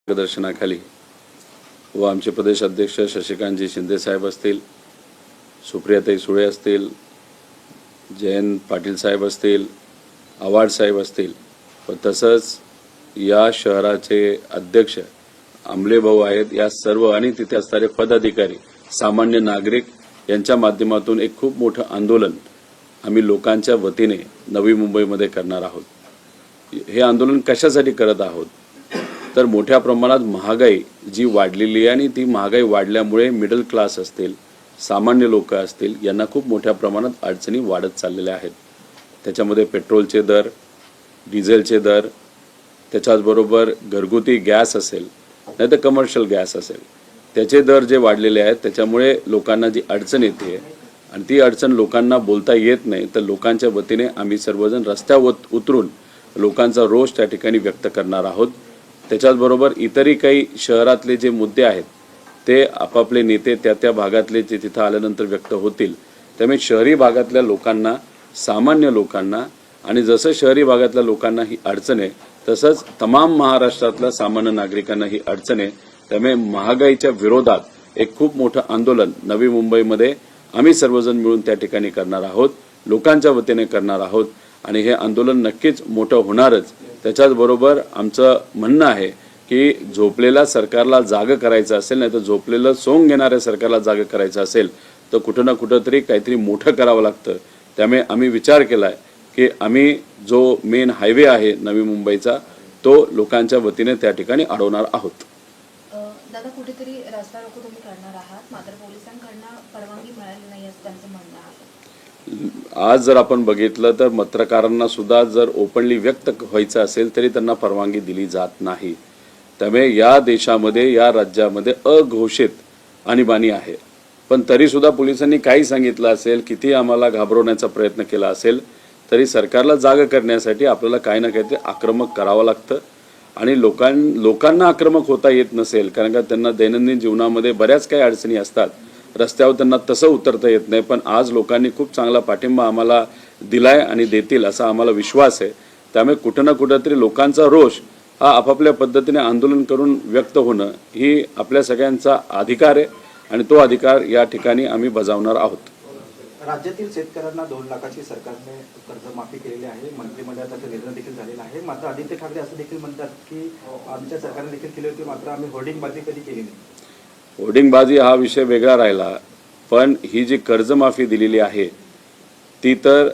मार्गदर्शनाखाली व आमचे प्रदेश अध्यक्ष शशिकांतजी शिंदे साहेब असतील, सुप्रियाताई सुळे असतील, जयंत पाटील साहेब असतील, आव्हाड साहेब असतील, व तसंच या शहराचे अध्यक्ष आमले भाऊ आहेत, या सर्व आणि तिथे असणारे पदाधिकारी, सामान्य नागरिक यांच्या माध्यमातून एक खूप मोठं आंदोलन आम्ही लोकांच्या वतीने नवी मुंबईमध्ये करणार आहोत। हे आंदोलन कशासाठी करत आहोत तर मोठ्या प्रमाणात महागाई जी वाढलेली आहे आणि ती महागाई वाढल्यामुळे मिडल क्लास असतील, सामान्य लोक असतील, यांना खूप मोठ्या प्रमाणात अडचणी वाढत चाललेल्या आहेत। त्याच्यामध्ये पेट्रोलचे दर, डिझेलचे दर, त्याच्याचबरोबर घरगुती गॅस असेल नाही तर कमर्शियल गॅस असेल, त्याचे दर जे वाढलेले आहेत त्याच्यामुळे लोकांना जी अडचण येते आणि ती अडचण लोकांना बोलता येत नाही, तर लोकांच्या वतीने आम्ही सर्वजण रस्त्यावर उतरून लोकांचा रोष त्या ठिकाणी व्यक्त करणार आहोत। त्याच्याचबरोबर इतरही काही शहरातले जे मुद्दे आहेत ते आपापले नेते त्या भागातले जे तिथं आल्यानंतर व्यक्त होतील। त्यामुळे शहरी भागातल्या लोकांना, सामान्य लोकांना आणि जसं शहरी भागातल्या लोकांना ही अडचण आहे तसंच तमाम महाराष्ट्रातल्या सामान्य नागरिकांना ही अडचण आहे। त्यामुळे महागाईच्या विरोधात एक खूप मोठं आंदोलन नवी मुंबईमध्ये आम्ही सर्वजण मिळून त्या ठिकाणी करणार आहोत, लोकांच्या वतीने करणार आहोत आणि हे आंदोलन नक्कीच मोठं होणारच। त्याच्याचबरोबर आमचं म्हणणं आहे की झोपलेल्या सरकारला जाग करायचं असेल, नाही तर झोपलेलं सोंग घेणाऱ्या सरकारला जाग करायचं असेल तर कुठं ना कुठंतरी काहीतरी मोठं करावं लागतं। त्यामुळे आम्ही विचार केलाय की आम्ही जो मेन हायवे आहे नवी मुंबईचा तो लोकांच्या वतीने त्या ठिकाणी अडवणार आहोत। दादा, कुठेतरी रस्ता रोको तुम्ही करणार आहात, मात्र पोलिसांकडून परवानगी मिळाली नाही असं त्यांचं म्हणणं आहे। आज जर आपण बघितलं तर पत्रकारांना सुद्धा जर ओपनली व्यक्त व्हायचं असेल तरी त्यांना परवानगी दिली जात नाही। त्यामुळे या देशामध्ये, या राज्यामध्ये अघोषित आणीबाणी आहे, पण तरी सुद्धा पोलिसांनी काही सांगितलं असेल, किती आम्हाला घाबरवण्याचा प्रयत्न केला असेल तरी सरकारला जाग करण्यासाठी आपल्याला काही ना काहीतरी आक्रमक करावं लागतं आणि लोकांना आक्रमक होता येत नसेल कारण का त्यांना दैनंदिन जीवनामध्ये बऱ्याच काही अडचणी असतात, रस्त्यावर त्यांना तसं उतरता येत नाही, पण आज लोकांनी खूप चांगला पाठिंबा आम्हाला दिलाय आणि देतील असा आम्हाला विश्वास आहे। त्यामुळे कुठं ना कुठंतरी लोकांचा रोष हा आपापल्या पद्धतीने आंदोलन करून व्यक्त होणं ही आपल्या सगळ्यांचा अधिकार आहे आणि तो अधिकार या ठिकाणी आम्ही बजावणार आहोत। राज्यातील शेतकऱ्यांना 2 लाखाची सरकारने कर्जमाफी केलेली आहे, मंत्रिमंडळात त्याचा निर्णय देखील झालेला आहे। मात्र आदित्य ठाकरे असं देखील म्हणतात की आमच्या सरकारने देखील केली होती, मात्र आम्ही होर्डिंगबाजी कधी केली नाही। होर्डिंगबाजी हा विषय वेगळा राहिला, पण ही जी कर्जमाफी दिलेली आहे ती तर